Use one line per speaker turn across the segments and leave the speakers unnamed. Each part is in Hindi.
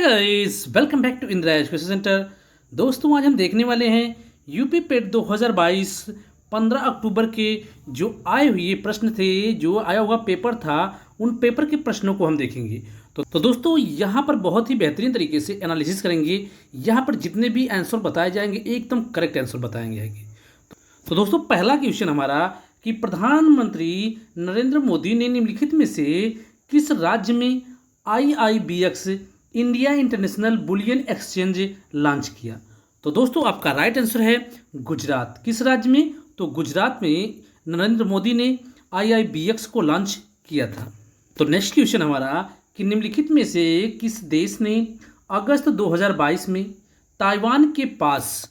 Guys, welcome back to Indira education centre. दोस्तों, आज हम देखने वाले हैं यूपी पेट 2022 15 अक्टूबर के जो आए हुए प्रश्न थे, जो आया हुआ पेपर था, उन पेपर के प्रश्नों को हम देखेंगे। तो दोस्तों, यहाँ पर बहुत ही बेहतरीन तरीके से एनालिसिस करेंगे। यहाँ पर जितने भी आंसर बताए जाएंगे एकदम करेक्ट आंसर बताएंगे। तो दोस्तों, पहला क्वेश्चन हमारा कि प्रधानमंत्री नरेंद्र मोदी ने निम्नलिखित में से किस राज्य में IIBX India international bullion exchange launch किया? तो दोस्तों, आपका राइट आंसर है गुजरात। किस राज्य में? तो गुजरात में नरेंद्र मोदी ने IIBX को लॉन्च किया था। तो नेक्स्ट क्वेश्चन हमारा कि निम्नलिखित में से किस देश ने अगस्त 2022 में ताइवान के पास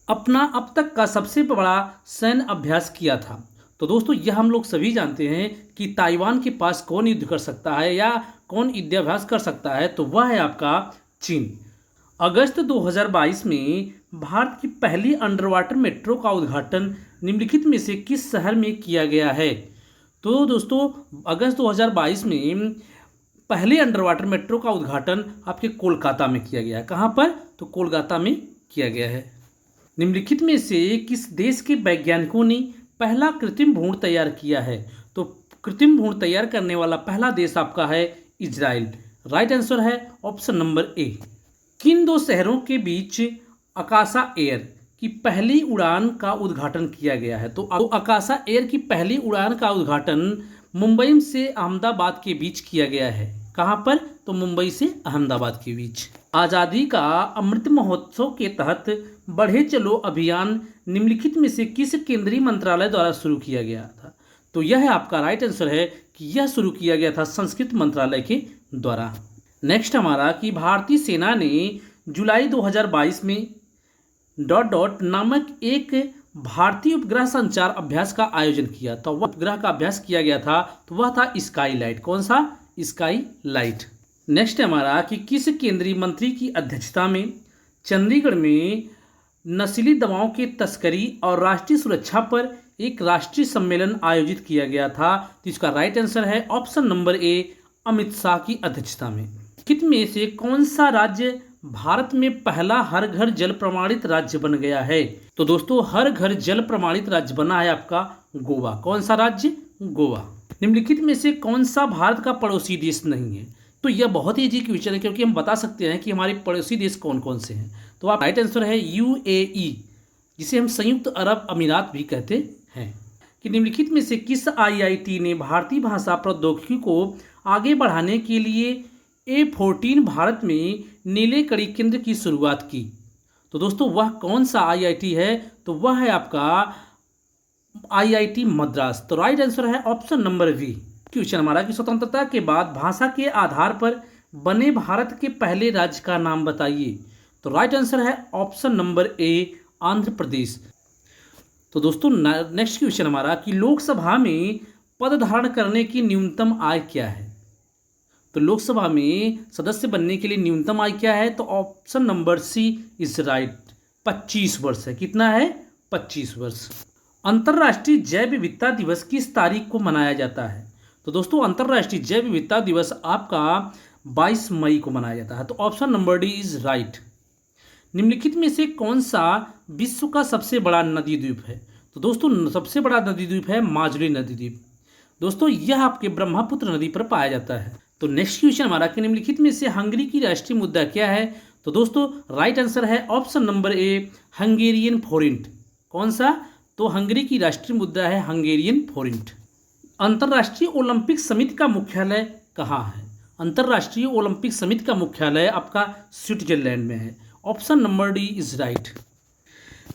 अपना अब तक का सबसे बड़ा सैन्य अभ्यास किया था? तो दोस्तों, यह हम लोग सभी जानते हैं कि ताइवान के पास कौन युद्ध कर सकता है या कौन युद्धाभ्यास कर सकता है, तो वह है आपका चीन। अगस्त 2022 में भारत की पहली अंडर वाटर मेट्रो का उद्घाटन निम्नलिखित में से किस शहर में किया गया है? तो दोस्तों, अगस्त 2022 में पहले अंडर वाटर मेट्रो का उद्घाटन आपके कोलकाता में किया गया है। कहाँ पर? तो कोलकाता में किया गया है। निम्नलिखित में से किस देश के वैज्ञानिकों ने पहला कृत्रिम भ्रूण तैयार किया है? तो कृत्रिम भ्रूण तैयार करने वाला पहला देश आपका है इजराइल। राइट आंसर है ऑप्शन नंबर ए। किन दो शहरों के बीच आकाशा एयर की पहली उड़ान का उद्घाटन किया गया है? तो आकाशा एयर की पहली उड़ान का उद्घाटन मुंबई से अहमदाबाद के बीच किया गया है। कहाँ पर? तो मुंबई से अहमदाबाद के बीच। आज़ादी का अमृत महोत्सव के तहत बढ़े चलो अभियान निम्नलिखित में से किस केंद्रीय मंत्रालय द्वारा शुरू किया गया था? तो यह आपका राइट आंसर है कि यह शुरू किया गया था संस्कृत मंत्रालय के द्वारा। नेक्स्ट हमारा कि भारतीय सेना ने जुलाई 2022 में नामक एक भारतीय उपग्रह संचार अभ्यास का आयोजन किया। तो वह उपग्रह का अभ्यास किया गया था, तो वह था स्काई लाइट। कौन सा? Sky light. नेक्स्ट हमारा कि किस केंद्रीय मंत्री की अध्यक्षता में चंडीगढ़ में नशीली दवाओं के तस्करी और राष्ट्रीय सुरक्षा पर एक राष्ट्रीय सम्मेलन आयोजित किया गया था? तो इसका राइट आंसर है option number A, Amit Shah की अध्यक्षता में। कित में से कौन सा राज्य भारत में पहला हर घर जल प्रमाणित राज्य बन गया है? तो दोस्तों, हर घर जल प्रमाणित राज्य बना है आपका गोवा। कौन सा राज्य? गोवा। निम्नलिखित में से कौन सा भारत का पड़ोसी देश नहीं है? तो यह बहुत ही इजी क्वेश्चन है, क्योंकि हम बता सकते हैं कि हमारे पड़ोसी देश कौन कौन से हैं। तो आप राइट आंसर है UAE, जिसे हम संयुक्त अरब अमीरात भी कहते हैं। कि निम्नलिखित में से किस IIT ने भारतीय भाषा प्रौद्योगिकी को आगे बढ़ाने के लिए A14 भारत में नीले कड़ी केंद्र की शुरुआत की? तो दोस्तों, वह कौन सा IIT है? तो वह है आपका IIT मद्रास। तो राइट आंसर है ऑप्शन नंबर बी। क्वेश्चन हमारा कि स्वतंत्रता के बाद भाषा के आधार पर बने भारत के पहले राज्य का नाम बताइए? तो राइट आंसर है option number A, Andhra Pradesh. तो दोस्तों, नेक्स्ट क्वेश्चन हमारा कि लोकसभा में पद धारण करने की न्यूनतम आय क्या है? तो लोकसभा में सदस्य बनने के लिए न्यूनतम आय क्या है? तो option number C is right, 25 वर्ष है। कितना है? 25 वर्ष। अंतर्राष्ट्रीय जैव विविधता दिवस किस तारीख को मनाया जाता है? तो दोस्तों, अंतर्राष्ट्रीय जैव विविधता दिवस आपका 22 मई को मनाया जाता है। तो option number D is right. निम्नलिखित में से कौन सा विश्व का सबसे बड़ा नदी द्वीप है? तो दोस्तों, सबसे बड़ा नदी द्वीप है माजुली नदी द्वीप। दोस्तों, यह आपके ब्रह्मपुत्र नदी पर पाया जाता है। तो नेक्स्ट क्वेश्चन हमारा कि निम्नलिखित में से हंगरी की राष्ट्रीय मुद्रा क्या है? तो दोस्तों, राइट आंसर है ऑप्शन नंबर ए, हंगेरियन फोरिंट। कौन सा? तो हंगरी की राष्ट्रीय मुद्रा है हंगेरियन फोरिंट। अंतर्राष्ट्रीय ओलंपिक समिति का मुख्यालय कहाँ है? अंतर्राष्ट्रीय ओलंपिक समिति का मुख्यालय आपका स्विट्जरलैंड में है। Option number D is right.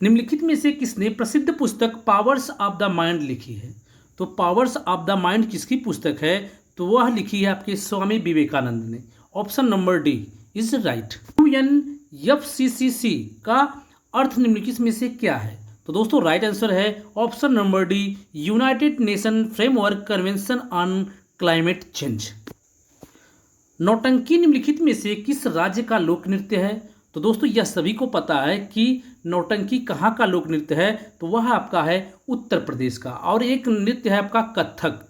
निम्नलिखित में से किसने प्रसिद्ध पुस्तक पावर्स ऑफ द माइंड लिखी है? तो पावर्स ऑफ द माइंड किसकी पुस्तक है? तो वह लिखी है आपके स्वामी विवेकानंद ने। Option number D is right. UNFCCC का अर्थ निम्नलिखित में से क्या है? तो दोस्तों, राइट आंसर है option number D, United nation framework convention on climate change. नौटंकी निम्नलिखित में से किस राज्य का लोक नृत्य है? तो दोस्तों, यह सभी को पता है कि नौटंकी कहाँ का लोक नृत्य है। तो वह आपका है उत्तर प्रदेश का। और एक नृत्य है आपका कथक।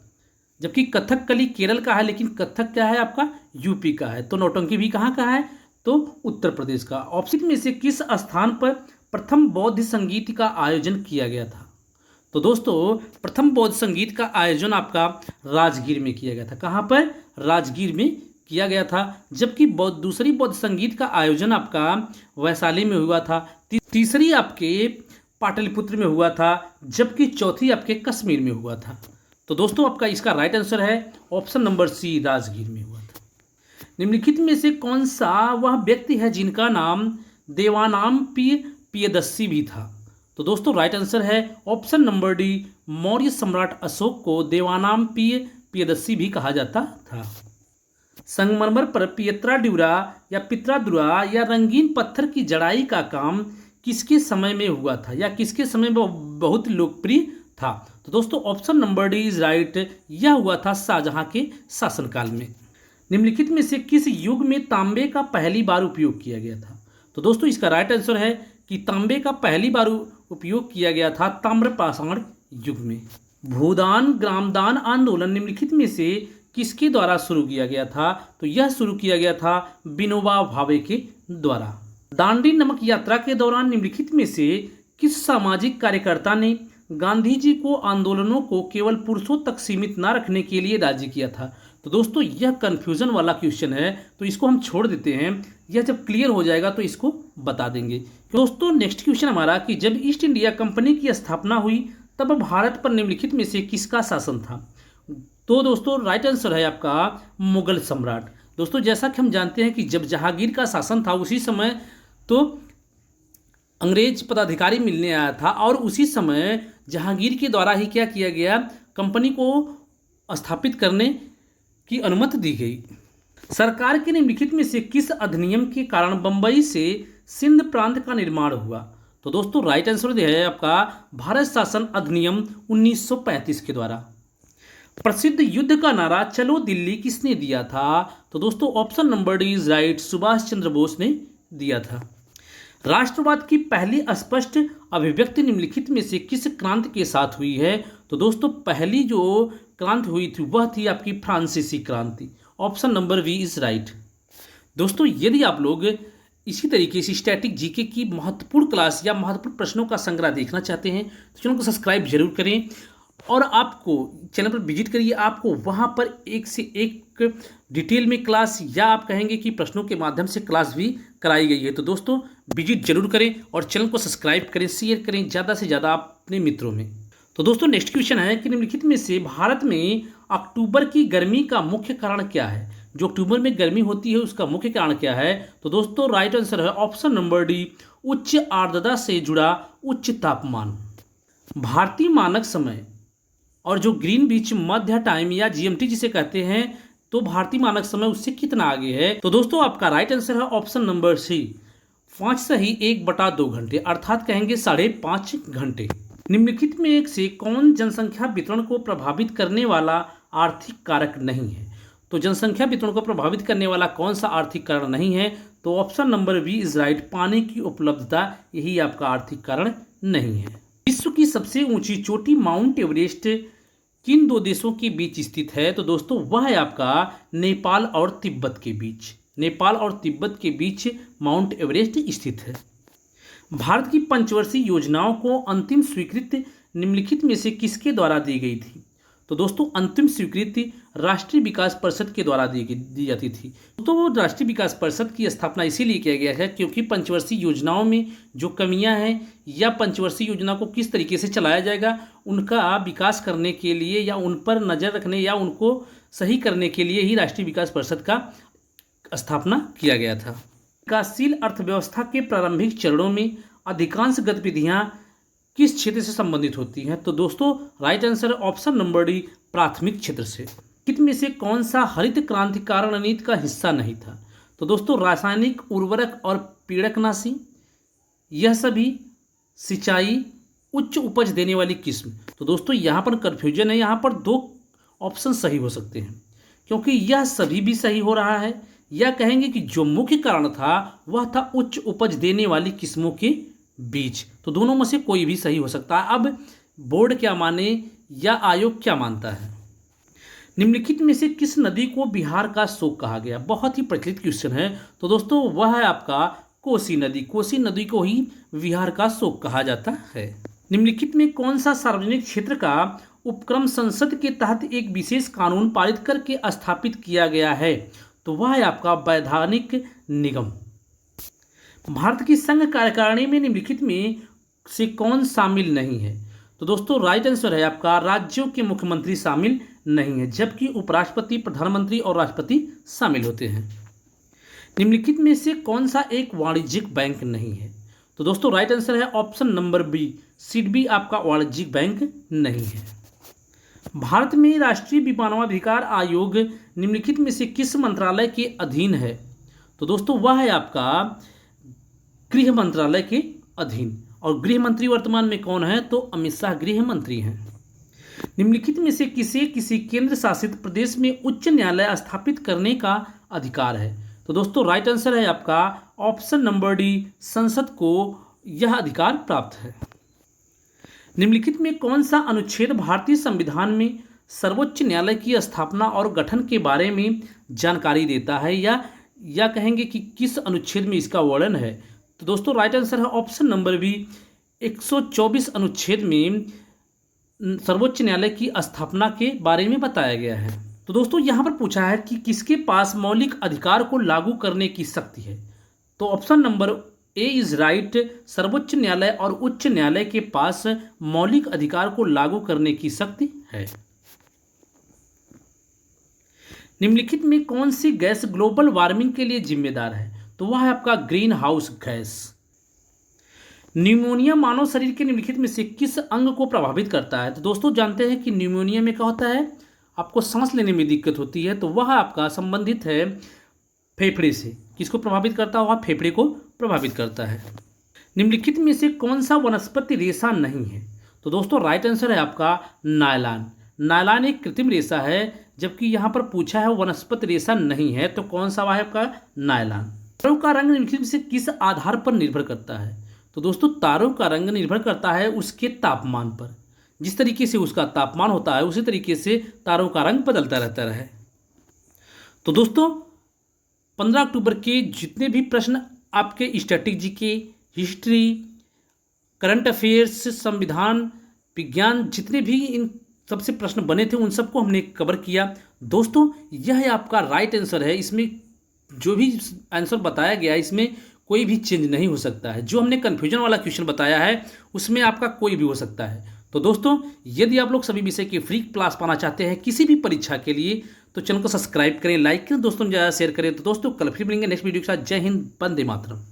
जबकि कथकली केरल का है, लेकिन कथक क्या है आपका यूपी का है। तो नौटंकी भी कहाँ का है, तो उत्तर प्रदेश का। ऑप्शन में से किस स्थान पर प्रथम बौद्ध संगीत का आयोजन किया गया था। तो दोस्तों प्रथम बौद्ध संगीत का आयोजन आपका राजगीर में किया गया था। कहाँ पर, राजगीर में किया गया था। जबकि दूसरी बौद्ध संगीत का आयोजन आपका वैशाली में हुआ था। तीसरी आपके पाटलिपुत्र में हुआ था, जबकि चौथी आपके कश्मीर में हुआ था। तो दोस्तों आपका इसका राइट आंसर है ऑप्शन नंबर सी, राजगीर में हुआ था। निम्नलिखित में से कौन सा वह व्यक्ति है जिनका नाम देवानाम्पिय प्रियदर्शी भी था। तो दोस्तों राइट आंसर है ऑप्शन नंबर डी, मौर्य सम्राट अशोक को देवानाम्पिय प्रियदर्शी भी कहा जाता था। संगमरमर पर पियत्रा या पित्रादुरा या रंगीन पत्थर की जड़ाई का काम किसके समय में हुआ था, या किसके समय में बहुत लोकप्रिय था। तो दोस्तों option number D is right, यह हुआ था शाहजहां के शासनकाल में। निम्नलिखित में से किस युग में तांबे का पहली बार उपयोग किया गया था। तो दोस्तों इसका राइट आंसर है कि तांबे का पहली बार उपयोग किया गया था ताम्रपाषाण युग में। भूदान ग्रामदान आंदोलन निम्नलिखित में से किसके द्वारा शुरू किया गया था। तो यह शुरू किया गया था विनोबा भावे के द्वारा। दांडी नमक यात्रा के दौरान निम्नलिखित में से किस सामाजिक कार्यकर्ता ने गांधी जी को आंदोलनों को केवल पुरुषों तक सीमित न रखने के लिए राजी किया था। तो दोस्तों यह कंफ्यूजन वाला क्वेश्चन है, तो इसको हम छोड़ देते हैं। यह जब क्लियर हो जाएगा तो इसको बता देंगे। दोस्तों नेक्स्ट क्वेश्चन हमारा कि जब ईस्ट इंडिया कंपनी की स्थापना हुई तब भारत पर निम्नलिखित में से किसका शासन था। तो दोस्तों राइट आंसर है आपका मुगल सम्राट। दोस्तों जैसा कि हम जानते हैं कि जब जहांगीर का शासन था उसी समय तो अंग्रेज पदाधिकारी मिलने आया था, और उसी समय जहांगीर के द्वारा ही क्या किया गया, कंपनी को स्थापित करने की अनुमति दी गई। सरकार के निम्नलिखित में से किस अधिनियम के कारण बंबई से सिंध प्रांत का निर्माण हुआ। तो दोस्तों राइट आंसर है आपका भारत शासन अधिनियम 1935 के द्वारा। प्रसिद्ध युद्ध का नारा चलो दिल्ली किसने दिया था। तो दोस्तों option number D is right, Subhash Chandra Bose ने दिया था। राष्ट्रवाद की पहली स्पष्ट अभिव्यक्ति निम्नलिखित में से किस क्रांति के साथ हुई है। तो दोस्तों पहली जो क्रांति हुई थी वह थी आपकी फ्रांसीसी क्रांति। Option number B is right. दोस्तों यदि आप लोग इसी तरीके से स्टैटिक जीके की महत्वपूर्ण क्लास या महत्वपूर्ण प्रश्नों का संग्रह देखना चाहते हैं तो चैनल को सब्सक्राइब जरूर करें, और आपको चैनल पर विजिट करिए। आपको वहाँ पर एक से एक डिटेल में क्लास, या आप कहेंगे कि प्रश्नों के माध्यम से क्लास भी कराई गई है। तो दोस्तों विजिट जरूर करें और चैनल को सब्सक्राइब करें, शेयर करें ज़्यादा से ज़्यादा अपने मित्रों में। तो दोस्तों नेक्स्ट क्वेश्चन है कि निम्नलिखित में से भारत में अक्टूबर की गर्मी का मुख्य कारण क्या है। जो अक्टूबर में गर्मी होती है उसका मुख्य कारण क्या है। तो दोस्तों राइट आंसर है ऑप्शन नंबर डी, उच्च आर्द्रता से जुड़ा उच्च तापमान। भारतीय मानक समय और जो ग्रीनविच मध्य टाइम या जीएमटी जिसे कहते हैं, तो भारतीय मानक समय उससे कितना आगे है। तो दोस्तों आपका राइट आंसर है ऑप्शन नंबर सी, 5 सही 1/2 घंटे, अर्थात कहेंगे 5.5 घंटे। निम्नलिखित में से कौन जनसंख्या वितरण को प्रभावित करने वाला आर्थिक कारक नहीं है। तो जनसंख्या वितरण को प्रभावित करने वाला कौन सा आर्थिक कारण नहीं है। तो option number B is right, पानी की उपलब्धता, यही आपका आर्थिक कारण नहीं है। विश्व की सबसे ऊंची चोटी माउंट एवरेस्ट किन दो देशों के बीच स्थित है। तो दोस्तों वह है आपका नेपाल और तिब्बत के बीच। नेपाल और तिब्बत के बीच माउंट एवरेस्ट स्थित है। भारत की पंचवर्षीय योजनाओं को अंतिम स्वीकृति निम्नलिखित में से किसके द्वारा दी गई थी। तो दोस्तों अंतिम स्वीकृति राष्ट्रीय विकास परिषद के द्वारा दी जाती थी। तो राष्ट्रीय विकास परिषद की स्थापना इसीलिए किया गया है क्योंकि पंचवर्षीय योजनाओं में जो कमियां हैं या पंचवर्षीय योजना को किस तरीके से चलाया जाएगा उनका विकास करने के लिए या उन पर नज़र रखने या उनको सही करने के लिए ही राष्ट्रीय विकास परिषद का स्थापना किया गया था। विकासशील अर्थव्यवस्था के प्रारंभिक चरणों में अधिकांश गतिविधियां किस क्षेत्र से संबंधित होती हैं। तो दोस्तों right answer option number D, प्राथमिक क्षेत्र से। में से कौन सा हरित क्रांतिकारी रणनीति का हिस्सा नहीं था। तो दोस्तों रासायनिक उर्वरक और पीड़कनाशी, यह सभी, सिंचाई, उच्च उपज देने वाली किस्म। तो दोस्तों यहाँ पर कन्फ्यूजन है, यहाँ पर 2 ऑप्शन सही हो सकते हैं क्योंकि यह सभी भी सही हो रहा है, या कहेंगे कि जो मुख्य कारण था वह था उच्च उपज देने वाली किस्मों के बीच। तो दोनों में से कोई भी सही हो सकता है। अब बोर्ड क्या माने या आयोग क्या मानता है। निम्नलिखित में से किस नदी को बिहार का शोक कहा गया? बहुत ही प्रचलित क्वेश्चन है। तो दोस्तों वह है आपका कोसी नदी। कोसी नदी को ही बिहार का शोक कहा जाता है। निम्नलिखित में कौन सा सार्वजनिक क्षेत्र का उपक्रम संसद के तहत एक विशेष कानून पारित करके स्थापित किया गया है? तो वह है आपका वैधानिक निगम। भारत की संघ कार्यकारिणी में निम्नलिखित में से कौन शामिल नहीं है? तो दोस्तों राइट आंसर है आपका राज्यों के मुख्यमंत्री शामिल नहीं है, जबकि उपराष्ट्रपति, प्रधानमंत्री और राष्ट्रपति शामिल होते हैं। निम्नलिखित में से कौन सा एक वाणिज्यिक बैंक नहीं है? तो दोस्तों राइट आंसर है ऑप्शन नंबर बी, सिडबी आपका वाणिज्यिक बैंक नहीं है। भारत में राष्ट्रीय विमानवाधिकार आयोग निम्नलिखित में से किस मंत्रालय के अधीन है? तो दोस्तों वह है आपका गृह मंत्रालय के अधीन, और गृह मंत्री वर्तमान में कौन है? तो अमित शाह गृह मंत्री हैं। निम्नलिखित में से किसी केंद्र शासित प्रदेश में उच्च न्यायालय स्थापित करने का अधिकार है? तो दोस्तों राइट आंसर है आपका ऑप्शन नंबर डी, संसद को यह अधिकार प्राप्त है। निम्नलिखित में कौन सा अनुच्छेद भारतीय संविधान में सर्वोच्च न्यायालय की स्थापना और गठन के बारे में जानकारी देता है, या कहेंगे कि किस अनुच्छेद में इसका वर्णन है? तो दोस्तों राइट आंसर है ऑप्शन नंबर बी, 124 अनुच्छेद में सर्वोच्च न्यायालय की स्थापना के बारे में बताया गया है। तो दोस्तों यहाँ पर पूछा है कि किसके पास मौलिक अधिकार को लागू करने की शक्ति है? तो option number A is right, सर्वोच्च न्यायालय और उच्च न्यायालय के पास मौलिक अधिकार को लागू करने की शक्ति है। निम्नलिखित में कौन सी गैस ग्लोबल वार्मिंग के लिए जिम्मेदार है? तो वह है आपका ग्रीन हाउस गैस। न्यूमोनिया मानव शरीर के निम्नलिखित में से किस अंग को प्रभावित करता है? तो दोस्तों जानते हैं कि न्यूमोनिया में क्या होता है, आपको सांस लेने में दिक्कत होती है, तो वह आपका संबंधित है फेफड़े से। किसको प्रभावित करता है? वह फेफड़े को प्रभावित करता है। निम्नलिखित में से कौन सा वनस्पति रेशा नहीं है? तो दोस्तों राइट आंसर है आपका नायलॉन। नायलॉन एक कृत्रिम रेशा है, जबकि यहाँ पर पूछा है वनस्पति रेशा नहीं है, तो कौन सा है आपका नायलॉन। तारों का रंग निम्नलिखित में से किस आधार पर निर्भर करता है? तो दोस्तों तारों का रंग निर्भर करता है उसके तापमान पर। जिस तरीके से उसका तापमान होता है उसी तरीके से तारों का रंग बदलता रहता है। तो दोस्तों 15 अक्टूबर के जितने भी प्रश्न आपके static GK, history, current affairs, संविधान, विज्ञान, जितने भी इन सबसे प्रश्न बने थे उन सबको हमने कवर किया। दोस्तों यह आपका राइट आंसर है। इसमें जो भी आंसर बताया गया है इसमें कोई भी चेंज नहीं हो सकता है। जो हमने कन्फ्यूजन वाला क्वेश्चन बताया है उसमें आपका कोई भी हो सकता है। तो दोस्तों यदि आप लोग सभी विषय के फ्री क्लास पाना चाहते हैं किसी भी परीक्षा के लिए, तो चैनल को सब्सक्राइब करें, लाइक करें, दोस्तों ज़्यादा शेयर करें। तो दोस्तों कल फिर मिलेंगे नेक्स्ट वीडियो के साथ। जय हिंद, वंदे मातरम।